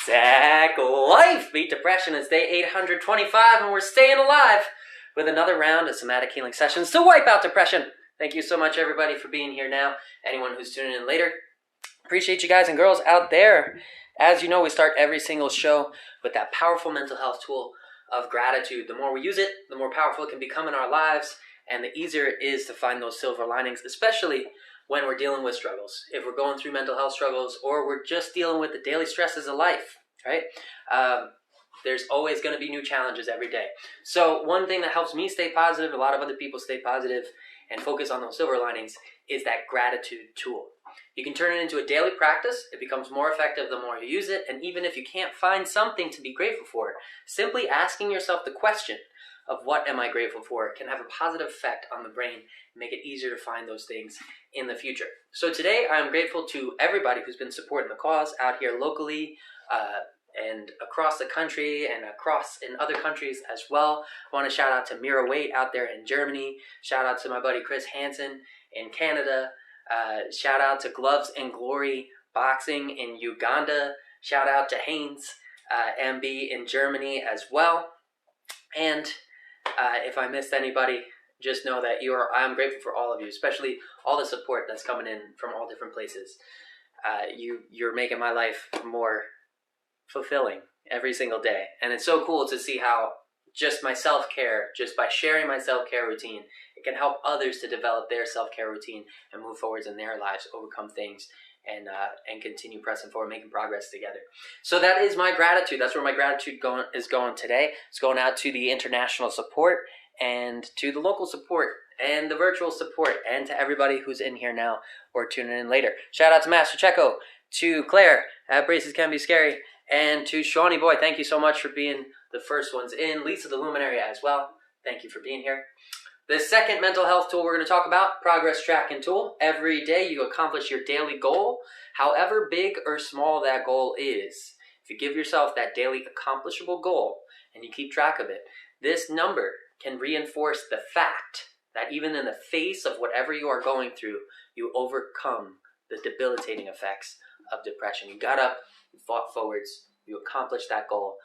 Zach Life beat depression. It's day 825 and we're staying alive with another round of somatic healing sessions to wipe out depression. Thank you so much, everybody, for being here now. Anyone who's tuning in later, appreciate you guys and girls out there. As you know, we start every single show with that powerful mental health tool of gratitude. The more we use it, the more powerful it can become in our lives, and the easier it is to find those silver linings, especially when we're dealing with struggles. If we're going through mental health struggles or we're just dealing with the daily stresses of life, right? There's always going to be new challenges every day. So one thing that helps me stay positive, a lot of other people stay positive and focus on those silver linings, is that gratitude tool. You can turn it into a daily practice. It becomes more effective the more you use it. And even if you can't find something to be grateful for, simply asking yourself the question of what am I grateful for can have a positive effect on the brain and make it easier to find those things in the future. So today I'm grateful to everybody who's been supporting the cause out here locally and across the country and across in other countries as well. I want to shout out to Mira Waite out there in Germany. Shout out to my buddy Chris Hansen in Canada. Shout out to Gloves and Glory Boxing in Uganda. Shout out to Haynes MB in Germany as well. And if I missed anybody, just know that I'm grateful for all of you, especially all the support that's coming in from all different places. You're making my life more fulfilling every single day. And it's so cool to see how just my self-care, just by sharing my self-care routine, it can help others to develop their self-care routine and move forwards in their lives, overcome things, and continue pressing forward, making progress together. So that is my gratitude. That's where my gratitude is going today. It's going out to the international support and to the local support and the virtual support and to everybody who's in here now or tuning in later. Shout out to Master Checo, to Claire at Braces Can Be Scary, and to Shawnee Boy. Thank you so much for being the first ones in. Lisa the Luminary as well. Thank you for being here. The second mental health tool we're going to talk about, progress tracking tool. Every day you accomplish your daily goal, however big or small that goal is. If you give yourself that daily accomplishable goal and you keep track of it, this number can reinforce the fact that even in the face of whatever you are going through, you overcome the debilitating effects of depression. You got up, you fought forwards, you accomplished that goal,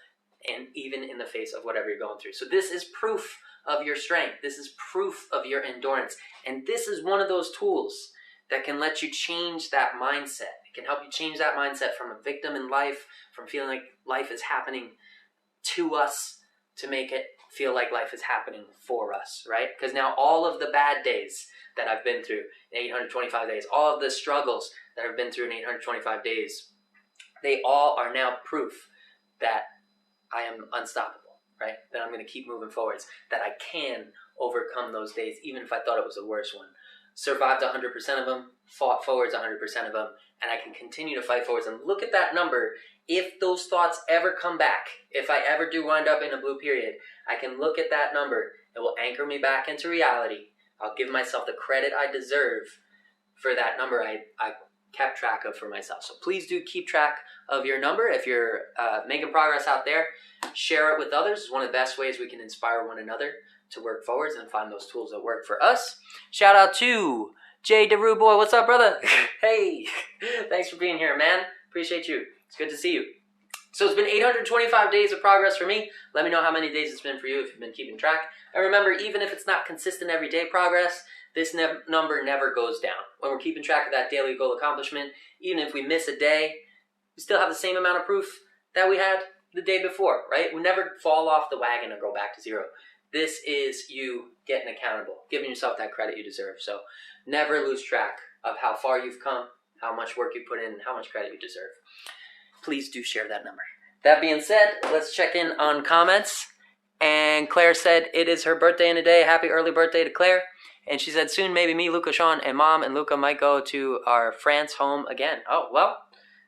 and even in the face of whatever you're going through. So this is proof of your strength. This is proof of your endurance. And this is one of those tools that can let you change that mindset. It can help you change that mindset from a victim in life, from feeling like life is happening to us, to make it feel like life is happening for us, right? Because now all of the bad days that I've been through in 825 days, all of the struggles that I've been through in 825 days, they all are now proof that I am unstoppable, right? That I'm going to keep moving forwards, that I can overcome those days, even if I thought it was the worst one. Survived 100% of them, fought forwards 100% of them, and I can continue to fight forwards. And look at that number. If those thoughts ever come back, if I ever do wind up in a blue period, I can look at that number. It will anchor me back into reality. I'll give myself the credit I deserve for that number I kept track of for myself. So please do keep track of your number. If you're making progress out there, share it with others. It's one of the best ways we can inspire one another to work forwards and find those tools that work for us. Shout out to Jay DeRue Boy. What's up, brother? Hey, thanks for being here, man. Appreciate you. It's good to see you. So it's been 825 days of progress for me. Let me know how many days it's been for you if you've been keeping track. And remember, even if it's not consistent everyday progress, this number never goes down. When we're keeping track of that daily goal accomplishment, even if we miss a day, we still have the same amount of proof that we had the day before, right? We never fall off the wagon and go back to zero. This is you getting accountable, giving yourself that credit you deserve. So never lose track of how far you've come, how much work you put in, and how much credit you deserve. Please do share that number. That being said, let's check in on comments. And Claire said it is her birthday in a day. Happy early birthday to Claire. And she said soon maybe me, Luca, Sean, and Mom and Luca might go to our France home again. Oh, well,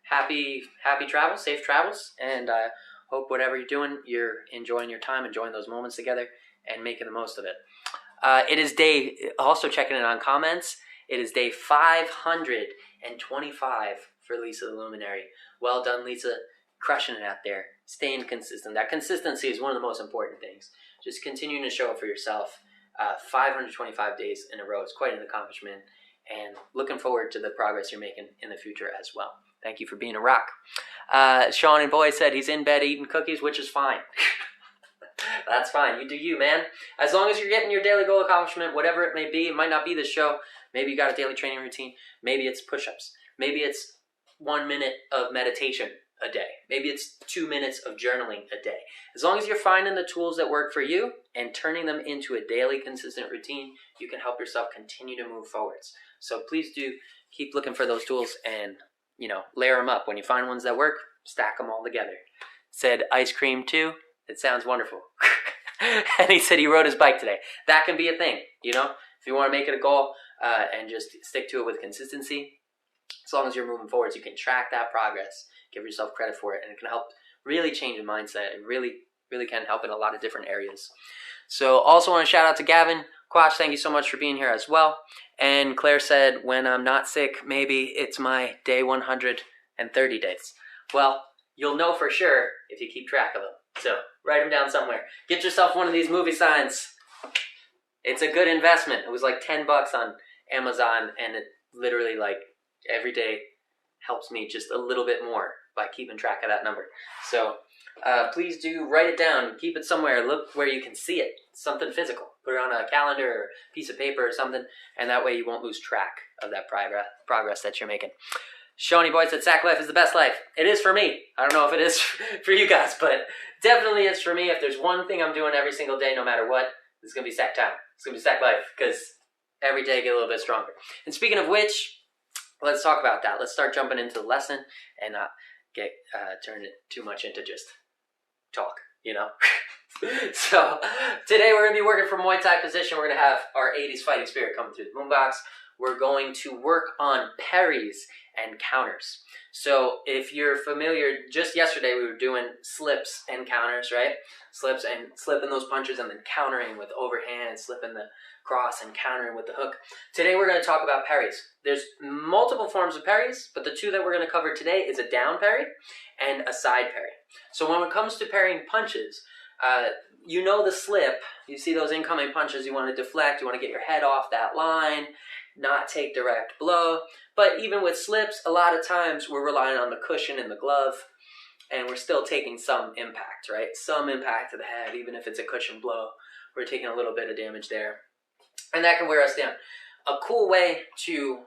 happy travels, safe travels. And I hope whatever you're doing, you're enjoying your time, enjoying those moments together, and making the most of it. It is also checking in on comments, it is day 525 for Lisa the Luminary. Well done, Lisa. Crushing it out there. Staying consistent. That consistency is one of the most important things. Just continuing to show up for yourself. 525 days in a row is quite an accomplishment, and looking forward to the progress you're making in the future as well. Thank you for being a rock. Sean and Boy said he's in bed eating cookies, which is fine. That's fine. You do you, man. As long as you're getting your daily goal accomplishment, whatever it may be, it might not be the show. Maybe you got a daily training routine. Maybe it's push-ups. Maybe it's 1 minute of meditation a day. Maybe it's 2 minutes of journaling a day. As long as you're finding the tools that work for you and turning them into a daily consistent routine, you can help yourself continue to move forwards. So please do keep looking for those tools and, layer them up. When you find ones that work, stack them all together. Said ice cream too. It sounds wonderful. And he said he rode his bike today. That can be a thing, If you want to make it a goal and just stick to it with consistency, as long as you're moving forwards, you can track that progress, give yourself credit for it, and it can help really change your mindset. It really, really can help in a lot of different areas. So also want to shout out to Gavin. Quach, thank you so much for being here as well. And Claire said, when I'm not sick, maybe it's my day 130 days. Well, you'll know for sure if you keep track of them. So write them down somewhere. Get yourself one of these movie signs. It's a good investment. It was like $10 on Amazon, and it literally every day helps me just a little bit more by keeping track of that number. So please do write it down. Keep it somewhere. Look where you can see it. Something physical. Put it on a calendar or a piece of paper or something, and that way you won't lose track of that progress that you're making. Shawnee Boy said, Sack life is the best life. It is for me. I don't know if it is for you guys, but definitely is for me. If there's one thing I'm doing every single day, no matter what, it's going to be Sack time. It's going to be Sack life, because every day I get a little bit stronger. And speaking of which, let's talk about that. Let's start jumping into the lesson and not get turned too much into just talk, So today we're going to be working from Muay Thai position. We're going to have our 80s fighting spirit coming through the boombox. We're going to work on parries and counters. So if you're familiar, just yesterday we were doing slips and counters, right? Slips and slipping those punches and then countering with overhand, slipping the cross and countering with the hook. Today we're going to talk about parries. There's multiple forms of parries, but the two that we're going to cover today is a down parry and a side parry. So when it comes to parrying punches, the slip, you see those incoming punches, you want to deflect, you want to get your head off that line, not take direct blow. But even with slips, a lot of times we're relying on the cushion in the glove, and we're still taking some impact, right? Some impact to the head, even if it's a cushion blow. We're taking a little bit of damage there, and that can wear us down. A cool way to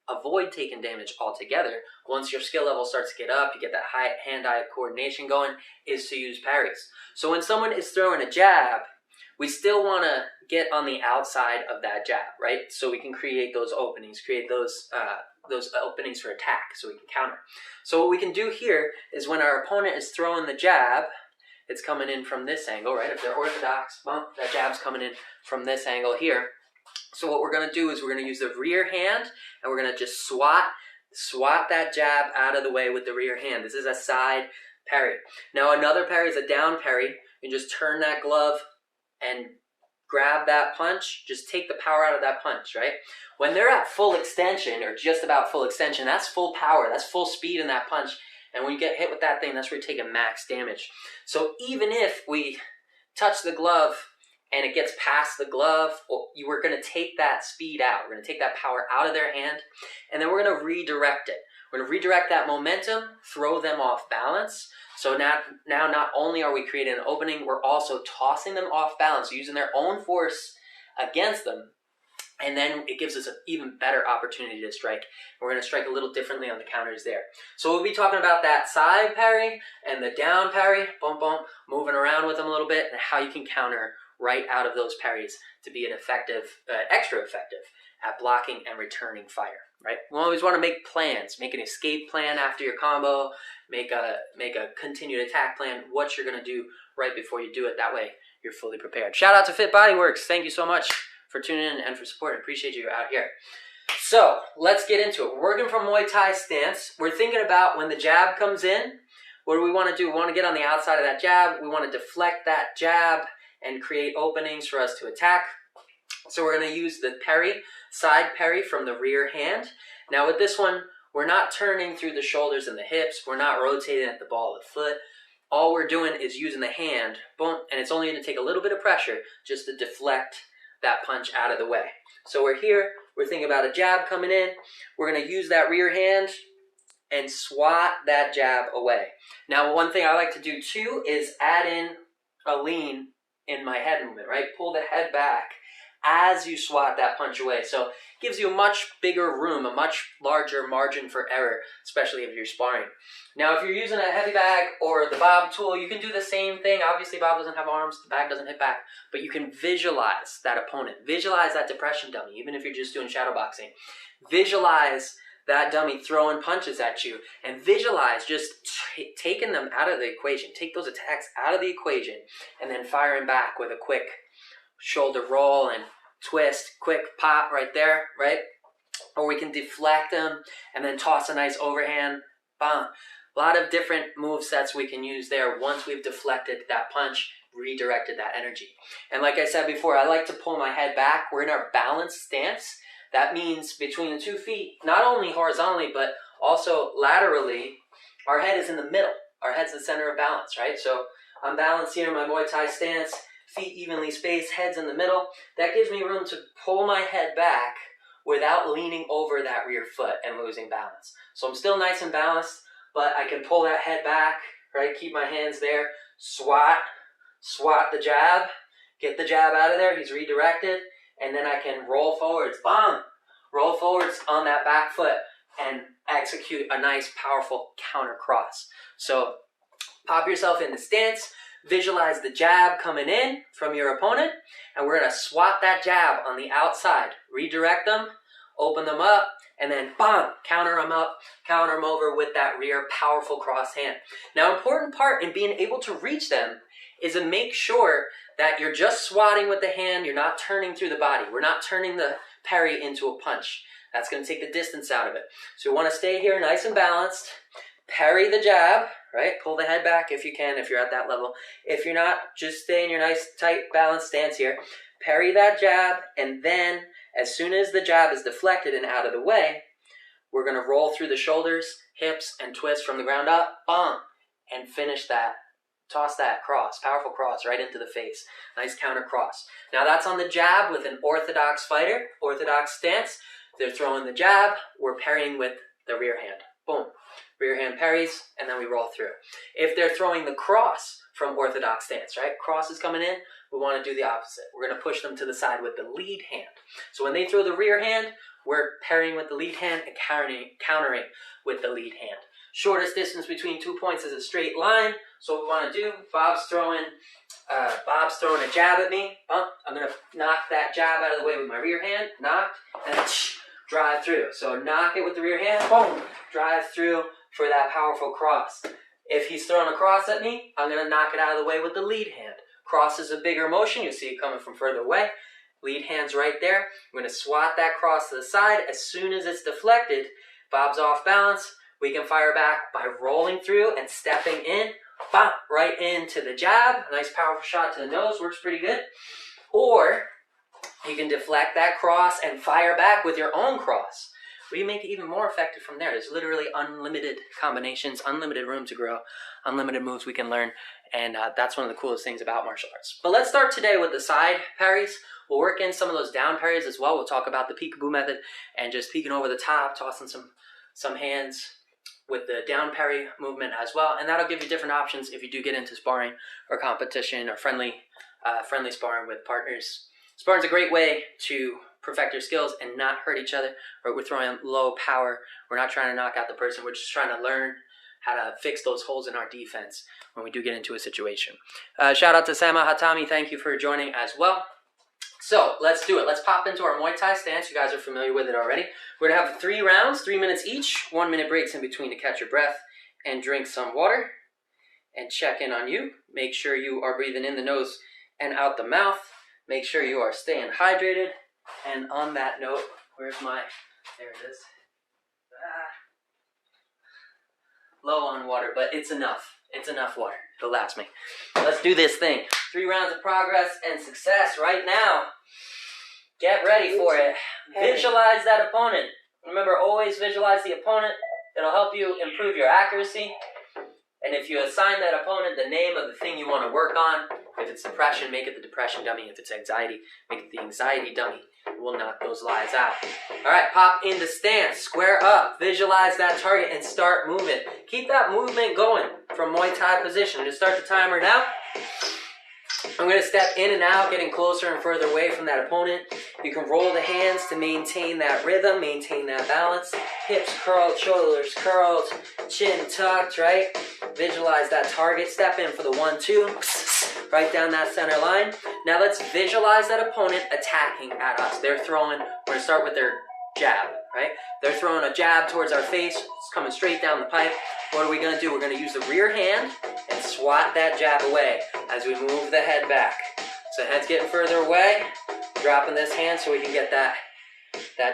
avoid taking damage altogether, once your skill level starts to get up, you get that hand-eye coordination going, is to use parries. So when someone is throwing a jab, we still want to get on the outside of that jab, right? So we can create those openings, create those openings for attack, so we can counter. So what we can do here is when our opponent is throwing the jab, it's coming in from this angle, right? If they're orthodox, that jab's coming in from this angle here. So what we're going to do is we're going to use the rear hand, and we're going to just swat that jab out of the way with the rear hand. This is a side parry. Now another parry is a down parry. You just turn that glove and grab that punch. Just take the power out of that punch, right? When they're at full extension, or just about full extension, that's full power. That's full speed in that punch. And when you get hit with that thing, that's where you're taking max damage. So even if we touch the glove and it gets past the glove, you were going to take that speed out. We're going to take that power out of their hand, and then we're going to redirect it. We're going to redirect that momentum, throw them off balance. So now not only are we creating an opening, we're also tossing them off balance, using their own force against them. And then it gives us an even better opportunity to strike. We're going to strike a little differently on the counters there. So we'll be talking about that side parry and the down parry, moving around with them a little bit, and how you can counter right out of those parries to be an effective, extra effective at blocking and returning fire, right? We always want to make plans, make an escape plan after your combo, make a continued attack plan, what you're going to do right before you do it. That way you're fully prepared. Shout out to Fit Bodyworks. Thank you so much for tuning in and for support. I appreciate you out here. So let's get into it. We're working from Muay Thai stance. We're thinking about when the jab comes in, what do we want to do? We want to get on the outside of that jab. We want to deflect that jab and create openings for us to attack. So we're going to use the parry, side parry from the rear hand. Now with this one, we're not turning through the shoulders and the hips. We're not rotating at the ball of the foot. All we're doing is using the hand, boom, and it's only going to take a little bit of pressure just to deflect that punch out of the way. So we're here, we're thinking about a jab coming in. We're going to use that rear hand and swat that jab away. Now, one thing I like to do too is add in a lean in my head movement, right? Pull the head back as you swat that punch away. So it gives you a much bigger room, a much larger margin for error, especially if you're sparring. Now, if you're using a heavy bag or the bob tool, you can do the same thing. Obviously, bob doesn't have arms, the bag doesn't hit back, but you can visualize that opponent. Visualize that depression dummy, even if you're just doing shadow boxing. Visualize that dummy throwing punches at you, and visualize just taking them out of the equation. Take those attacks out of the equation, and then firing back with a quick shoulder roll and twist, quick pop right there, right? Or we can deflect them and then toss a nice overhand, bam. A lot of different move sets we can use there once we've deflected that punch, redirected that energy. And like I said before, I like to pull my head back. We're in our balanced stance. That means between the 2 feet, not only horizontally, but also laterally, our head is in the middle. Our head's the center of balance, right? So I'm balanced here in my Muay Thai stance, feet evenly spaced, head's in the middle. That gives me room to pull my head back without leaning over that rear foot and losing balance. So I'm still nice and balanced, but I can pull that head back, right? Keep my hands there, swat the jab, get the jab out of there, he's redirected, and then I can roll forwards, bam, roll forwards on that back foot and execute a nice, powerful counter cross. So pop yourself in the stance, visualize the jab coming in from your opponent, and we're going to swat that jab on the outside, redirect them, open them up, and then bam, counter them up, counter them over with that rear powerful cross hand. Now, important part in being able to reach them is to make sure that you're just swatting with the hand, you're not turning through the body. We're not turning the parry into a punch. That's going to take the distance out of it. So you want to stay here nice and balanced, parry the jab, right? Pull the head back if you can, if you're at that level. If you're not, just stay in your nice, tight, balanced stance here. Parry that jab, and then as soon as the jab is deflected and out of the way, we're going to roll through the shoulders, hips, and twist from the ground up, bam, and finish that. Toss that cross, powerful cross right into the face. Nice counter cross. Now that's on the jab with an orthodox fighter, orthodox stance. They're throwing the jab, we're parrying with the rear hand. Boom. Rear hand parries, and then we roll through. If they're throwing the cross from orthodox stance, right? Cross is coming in, we want to do the opposite. We're going to push them to the side with the lead hand. So when they throw the rear hand, we're parrying with the lead hand and countering with the lead hand. Shortest distance between 2 points is a straight line. So what we want to do, Bob's throwing a jab at me. I'm going to knock that jab out of the way with my rear hand, knock, and then drive through. So knock it with the rear hand, boom, drive through for that powerful cross. If he's throwing a cross at me, I'm going to knock it out of the way with the lead hand. Cross is a bigger motion. You'll see it coming from further away. Lead hand's right there. I'm going to swat that cross to the side. As soon as it's deflected, Bob's off balance. We can fire back by rolling through and stepping in, bop, right into the jab. A nice powerful shot to the nose, works pretty good. Or you can deflect that cross and fire back with your own cross. We make it even more effective from there. There's literally unlimited combinations, unlimited room to grow, unlimited moves we can learn, and that's one of the coolest things about martial arts. But let's start today with the side parries. We'll work in some of those down parries as well. We'll talk about the peekaboo method and just peeking over the top, tossing some hands with the down parry movement as well, and that'll give you different options if you do get into sparring or competition or friendly sparring with partners. Sparring's a great way to perfect your skills and not hurt each other. Right? We're throwing low power. We're not trying to knock out the person. We're just trying to learn how to fix those holes in our defense when we do get into a situation. Shout out to Sama Hatami. Thank you for joining as well. So let's do it. Let's pop into our Muay Thai stance. You guys are familiar with it already. We're going to have 3 rounds, 3 minutes each, 1 minute breaks in between to catch your breath and drink some water and check in on you. Make sure you are breathing in the nose and out the mouth. Make sure you are staying hydrated. And on that note, there it is. Low on water, but it's enough. It's enough water. It'll last me. Let's do this thing. 3 rounds of progress and success right now. Get ready for it. Visualize that opponent. Remember, always visualize the opponent. It'll help you improve your accuracy. And if you assign that opponent the name of the thing you want to work on, if it's depression, make it the depression dummy. If it's anxiety, make it the anxiety dummy. we'll knock those lies out. All right, pop into stance, square up, visualize that target, and start moving. Keep that movement going from Muay Thai position. I'm going to start the timer now. I'm going to step in and out, getting closer and further away from that opponent. You can roll the hands to maintain that rhythm, maintain that balance. Hips curled, shoulders curled, chin tucked, right? Visualize that target. Step in for the 1-2, right down that center line. Now let's visualize that opponent attacking at us. They're throwing, we're going to start with their jab, right? They're throwing a jab towards our face. It's coming straight down the pipe. What are we going to do? We're going to use the rear hand and swat that jab away as we move the head back. So head's getting further away. Dropping this hand so we can get that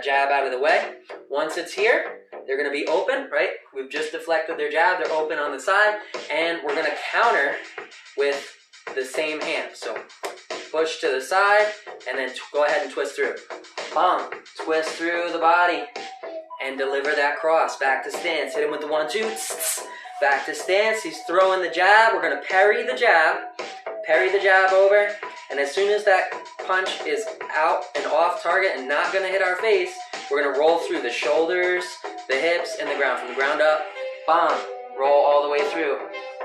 jab out of the way. Once it's here, they're going to be open, right? We've just deflected their jab. They're open on the side. And we're going to counter with the same hand. So push to the side and then go ahead and twist through. Bang. Twist through the body and deliver that cross. Back to stance. Hit him with the 1-2. Back to stance. He's throwing the jab. We're going to parry the jab. Parry the jab over. And as soon as that punch is out and off target and not going to hit our face, we're going to roll through the shoulders, the hips, and the ground. From the ground up, bam, roll all the way through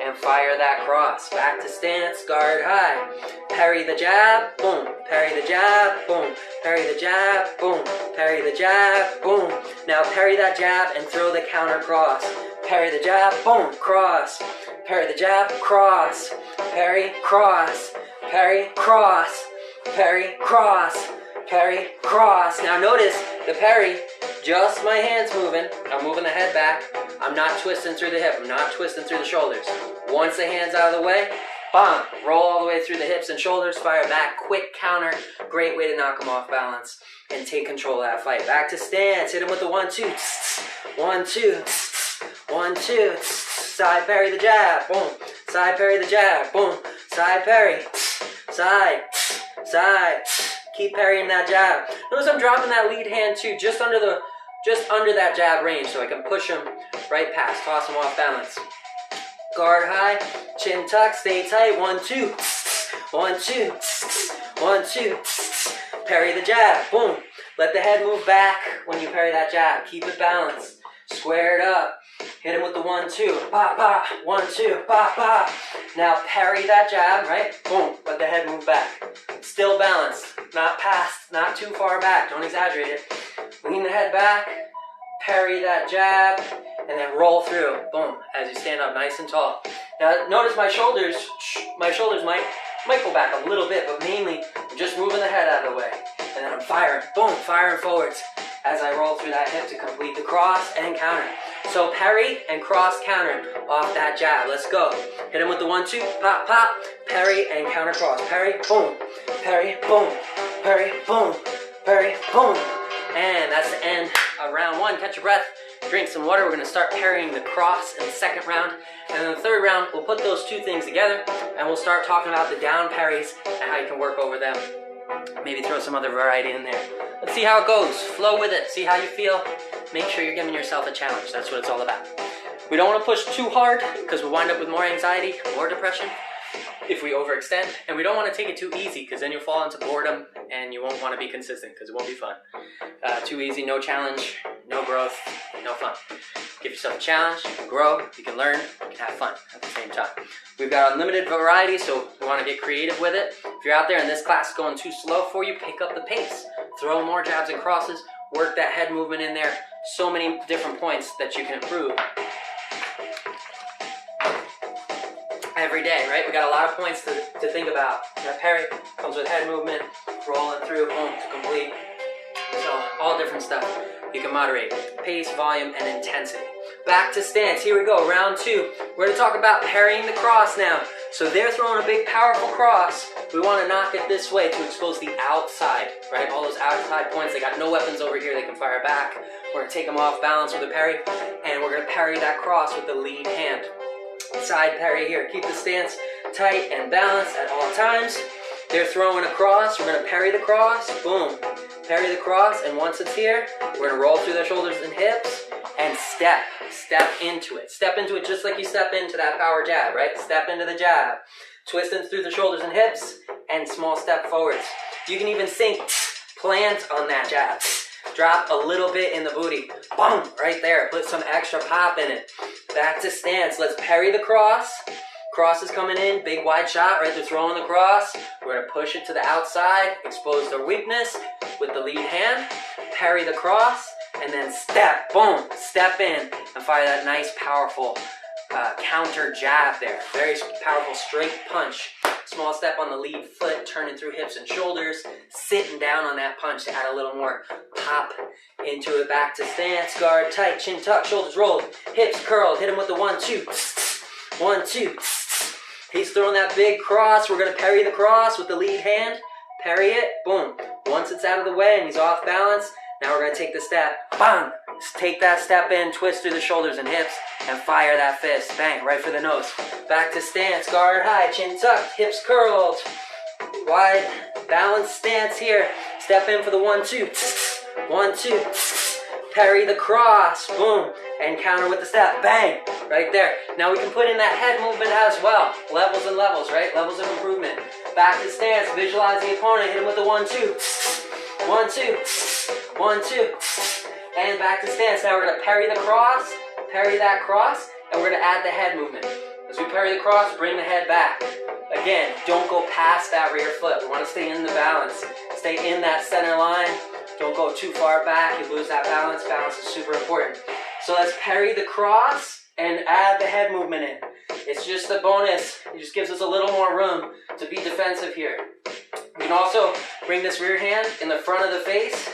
and fire that cross. Back to stance, guard high. Parry the jab, boom. Parry the jab, boom. Parry the jab, boom. Parry the jab, boom. Now parry that jab and throw the counter cross. Parry the jab, boom, cross. Parry the jab, cross. Parry, cross. Parry, cross. Parry, cross. Parry, cross. Now notice the parry, just my hands moving. I'm moving the head back. I'm not twisting through the hip. I'm not twisting through the shoulders. Once the hand's out of the way, bam, roll all the way through the hips and shoulders, fire back, quick counter. Great way to knock them off balance and take control of that fight. Back to stance, hit him with the 1-2. 1-2. 1-2. Side parry the jab, boom. Side parry the jab, boom. Side parry. Side. Side. Keep parrying that jab. Notice I'm dropping that lead hand too, just under that jab range, so I can push him right past, toss him off balance. Guard high, chin tuck, stay tight. 1-2. 1-2. 1-2. Parry the jab. Boom. Let the head move back when you parry that jab. Keep it balanced. Squared up. Hit him with the 1-2. Pop, pop. 1-2. Pop, pop. Now parry that jab, right? Boom. Let the head move back. Still balanced. Not past. Not too far back. Don't exaggerate it. Lean the head back. Parry that jab. And then roll through. Boom. As you stand up nice and tall. Now notice my shoulders might go back a little bit, but mainly I'm just moving the head out of the way. And then I'm firing. Boom. Firing forwards as I roll through that hip to complete the cross and counter. So parry and cross counter off that jab. Let's go. Hit him with the 1-2. Pop, pop. Parry and counter cross. Parry, boom. Parry, boom. Parry, boom. Parry, boom. And that's the end of round 1. Catch your breath. Drink some water. We're going to start parrying the cross in the second round. And in the third round, we'll put those two things together and we'll start talking about the down parries and how you can work over them. Maybe throw some other variety in there. Let's see how it goes. Flow with it. See how you feel. Make sure you're giving yourself a challenge. That's what it's all about. We don't want to push too hard because we'll wind up with more anxiety, more depression if we overextend. And we don't want to take it too easy because then you'll fall into boredom and you won't want to be consistent because it won't be fun. Too easy, no challenge, no growth, no fun. Give yourself a challenge. You can grow, you can learn, you can have fun at the same time. We've got unlimited variety, so we want to get creative with it. If you're out there and this class is going too slow for you, pick up the pace. Throw more jabs and crosses. Work that head movement in there. So many different points that you can improve every day, right? We got a lot of points to think about. That parry comes with head movement, rolling through, boom, to complete. So all different stuff. You can moderate pace, volume, and intensity. Back to stance. Here we go. Round 2. We're going to talk about parrying the cross now. So they're throwing a big, powerful cross. We want to knock it this way to expose the outside, right? All those outside points. They got no weapons over here. They can fire back. We're going to take them off balance with a parry, and we're going to parry that cross with the lead hand. Side parry here. Keep the stance tight and balanced at all times. They're throwing a cross. We're going to parry the cross. Boom. Parry the cross, and once it's here, we're going to roll through their shoulders and hips and step into it. Step into it just like you step into that power jab, right? Step into the jab. Twist in through the shoulders and hips and small step forwards. You can even sink plant on that jab. Drop a little bit in the booty. Boom, right there. Put some extra pop in it. Back to stance. Let's parry the cross. Cross is coming in, big wide shot, right? They're throwing the cross. We're gonna push it to the outside, expose their weakness with the lead hand. Parry the cross, and then step, boom, step in, and fire that nice, powerful counter jab there. Very powerful straight punch. Small step on the lead foot, turning through hips and shoulders, sitting down on that punch to add a little more pop into it. Back to stance, guard tight, chin tucked, shoulders rolled, hips curled. Hit him with the 1-2, 1-2. He's throwing that big cross. We're gonna parry the cross with the lead hand. Parry it, boom. Once it's out of the way and he's off balance, now we're gonna take the step, bang. Take that step in, twist through the shoulders and hips, and fire that fist, bang, right for the nose. Back to stance, guard high, chin tucked, hips curled. Wide, balanced stance here. Step in for the 1-2, 1-2. Parry the cross, boom, and counter with the step, bang, right there. Now we can put in that head movement as well. Levels and levels, right? Levels of improvement. Back to stance, visualize the opponent, hit him with the 1-2, 1-2, 1-2, and back to stance. Now we're gonna parry the cross, parry that cross, and we're gonna add the head movement. As we parry the cross, bring the head back. Again, don't go past that rear foot. We wanna stay in the balance. Stay in that center line. Don't go too far back, you lose that balance. Balance is super important. So let's parry the cross and add the head movement in. It's just a bonus. It just gives us a little more room to be defensive here. You can also bring this rear hand in the front of the face,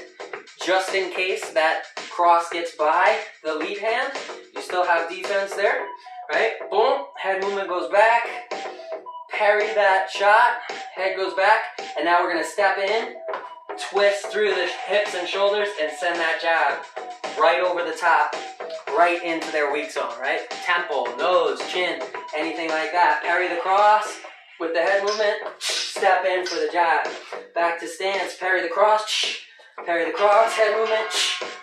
just in case that cross gets by the lead hand. You still have defense there, right? Boom, head movement goes back. Parry that shot, head goes back, and now we're gonna step in, twist through the hips and shoulders, and send that jab right over the top, right into their weak zone, right? Temple, nose, chin, anything like that. Parry the cross with the head movement, step in for the jab. Back to stance, parry the cross, head movement,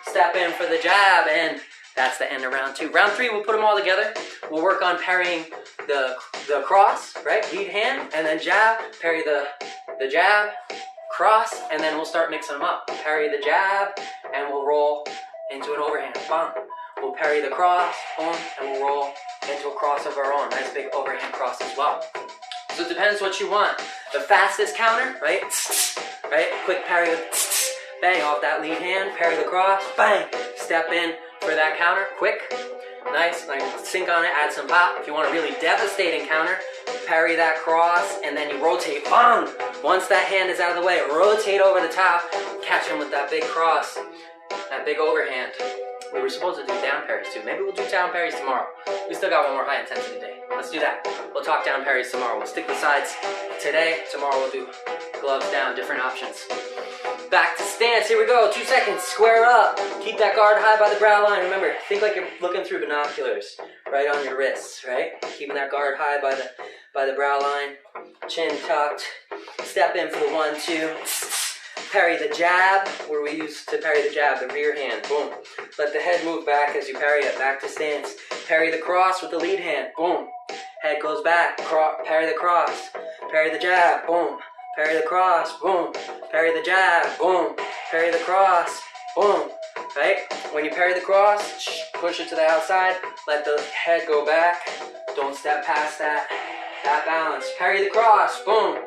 step in for the jab, and that's the end of round 2. Round 3, we'll put them all together. We'll work on parrying the cross, right? Lead hand, and then jab, parry the jab, cross, and then we'll start mixing them up. Parry the jab, and we'll roll into an overhand, bang. We'll parry the cross, boom, and we'll roll into a cross of our own. Nice big overhand cross as well. So it depends what you want. The fastest counter, right? Right? Quick parry with bang off that lead hand, parry the cross, bang. Step in for that counter, quick. Nice, like sink on it, add some pop. If you want a really devastating counter, parry that cross and then you rotate, bang! Once that hand is out of the way, rotate over the top, catch him with that big cross, that big overhand. We were supposed to do down parries too. Maybe we'll do down parries tomorrow. We still got one more high intensity day. Let's do that. We'll talk down parries tomorrow. We'll stick with sides today. Tomorrow we'll do gloves down, different options. Back to stance, here we go, 2 seconds, square up. Keep that guard high by the brow line. Remember, think like you're looking through binoculars, right on your wrists, right? Keeping that guard high by the brow line, chin tucked. Step in for the 1-2. Parry the jab, where we used to parry the jab, the rear hand, boom. Let the head move back as you parry it, back to stance. Parry the cross with the lead hand, boom. Head goes back, parry the cross. Parry the jab, boom. Parry the cross, boom. Parry the jab, boom. Parry the cross, boom. Right? When you parry the cross, push it to the outside. Let the head go back. Don't step past that balance. Parry the cross, boom.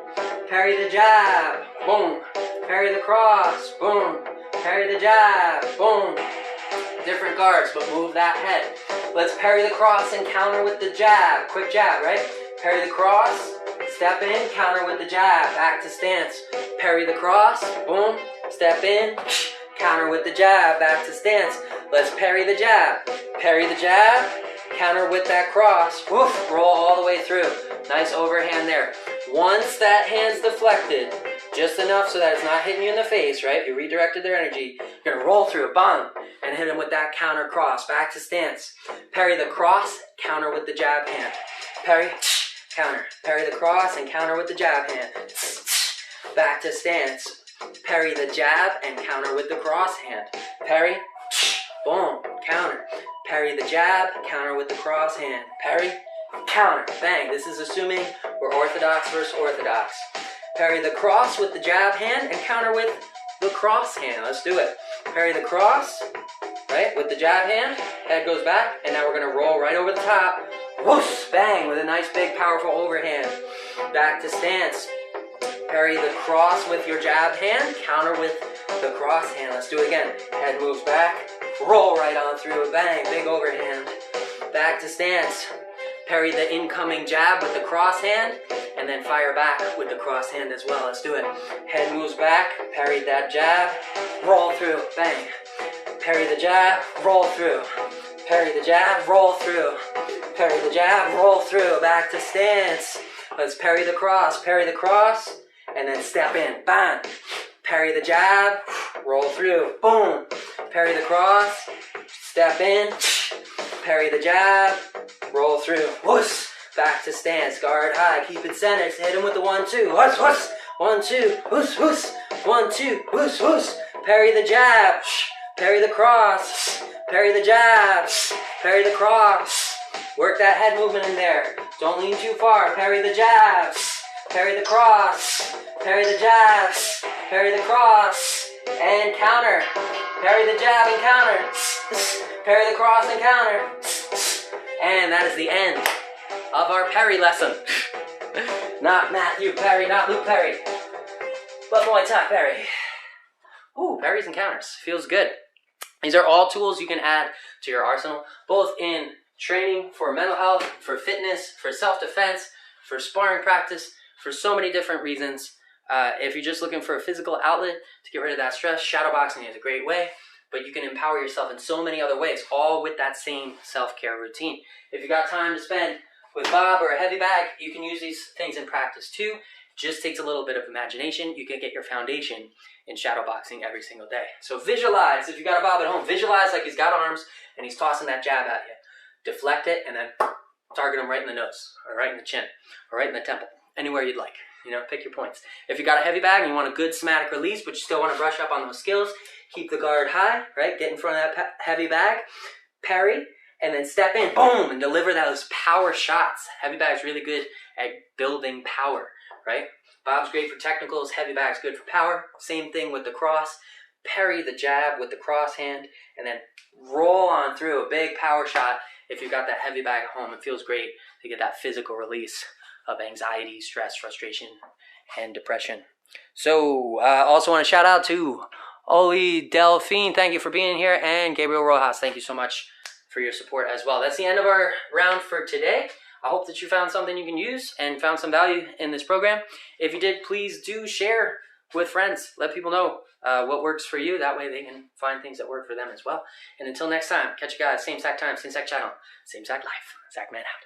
Parry the jab, boom. Parry the cross, boom. Parry the jab, boom. Different guards, but move that head. Let's parry the cross and counter with the jab. Quick jab, right? Parry the cross. Step in, counter with the jab, back to stance. Parry the cross, boom, step in, counter with the jab, back to stance. Let's parry the jab, counter with that cross, woof, roll all the way through. Nice overhand there. Once that hand's deflected, just enough so that it's not hitting you in the face, right? You redirected their energy. You're gonna roll through, bang, and hit him with that counter cross, back to stance. Parry the cross, counter with the jab hand. Parry, counter. Parry the cross and counter with the jab hand. Back to stance. Parry the jab and counter with the cross hand. Parry, boom, counter. Parry the jab, counter with the cross hand. Parry, counter, bang. This is assuming we're orthodox versus orthodox. Parry the cross with the jab hand and counter with the cross hand. Let's do it. Parry the cross, right, with the jab hand. Head goes back, and now we're going to roll right over the top. Whoosh, bang, with a nice big powerful overhand. Back to stance. Parry the cross with your jab hand. Counter with the cross hand. Let's do it again. Head moves back. Roll right on through. Bang, big overhand. Back to stance. Parry the incoming jab with the cross hand. And then fire back with the cross hand as well. Let's do it. Head moves back. Parry that jab. Roll through. Bang. Parry the jab. Roll through. Parry the jab. Roll through. Parry the jab. Roll through. Back to stance. Let's parry the cross. Parry the cross. And then step in. Bang. Parry the jab. Roll through. Boom. Parry the cross. Step in. Parry the jab. Roll through. Whoosh. Back to stance. Guard high. Keep it centered. Hit him with the 1-2. Whoosh, whoosh. 1-2. Whoosh, whoosh. 1-2. Whoosh, whoosh. Parry the jab. Parry the cross. Parry the jab. Parry the cross. Work that head movement in there. Don't lean too far. Parry the jabs. Parry the cross. Parry the jabs. Parry the cross. And counter. Parry the jab and counter. Parry the cross and counter. And that is the end of our parry lesson. Not Matthew Perry, not Luke Perry, but Muay Thai Perry. Ooh, parries and counters. Feels good. These are all tools you can add to your arsenal, both in training for mental health, for fitness, for self-defense, for sparring practice, for so many different reasons. If you're just looking for a physical outlet to get rid of that stress, shadowboxing is a great way, but you can empower yourself in so many other ways, all with that same self-care routine. If you got time to spend with Bob or a heavy bag, you can use these things in practice too. Just takes a little bit of imagination. You can get your foundation in shadowboxing every single day. So visualize, if you got a Bob at home, visualize like he's got arms and he's tossing that jab at you. Deflect it and then target him right in the nose or right in the chin or right in the temple, anywhere you'd like. You know, pick your points. If you got a heavy bag and you want a good somatic release, but you still want to brush up on those skills, keep the guard high, right? Get in front of that heavy bag, parry, and then step in, boom, and deliver those power shots. Heavy bag's really good at building power, right? Bob's great for technicals, heavy bag's good for power. Same thing with the cross. Parry the jab with the cross hand, and then roll on through a big power shot. If you've got that heavy bag at home, it feels great to get that physical release of anxiety, stress, frustration, and depression. So, also want to shout out to Oli Delphine. Thank you for being here. And Gabriel Rojas, thank you so much for your support as well. That's the end of our round for today. I hope that you found something you can use and found some value in this program. If you did, please do share with friends. Let people know what works for you. That way they can find things that work for them as well. And until next time, catch you guys. Same exact time, same exact channel, same exact life. Zach Man out.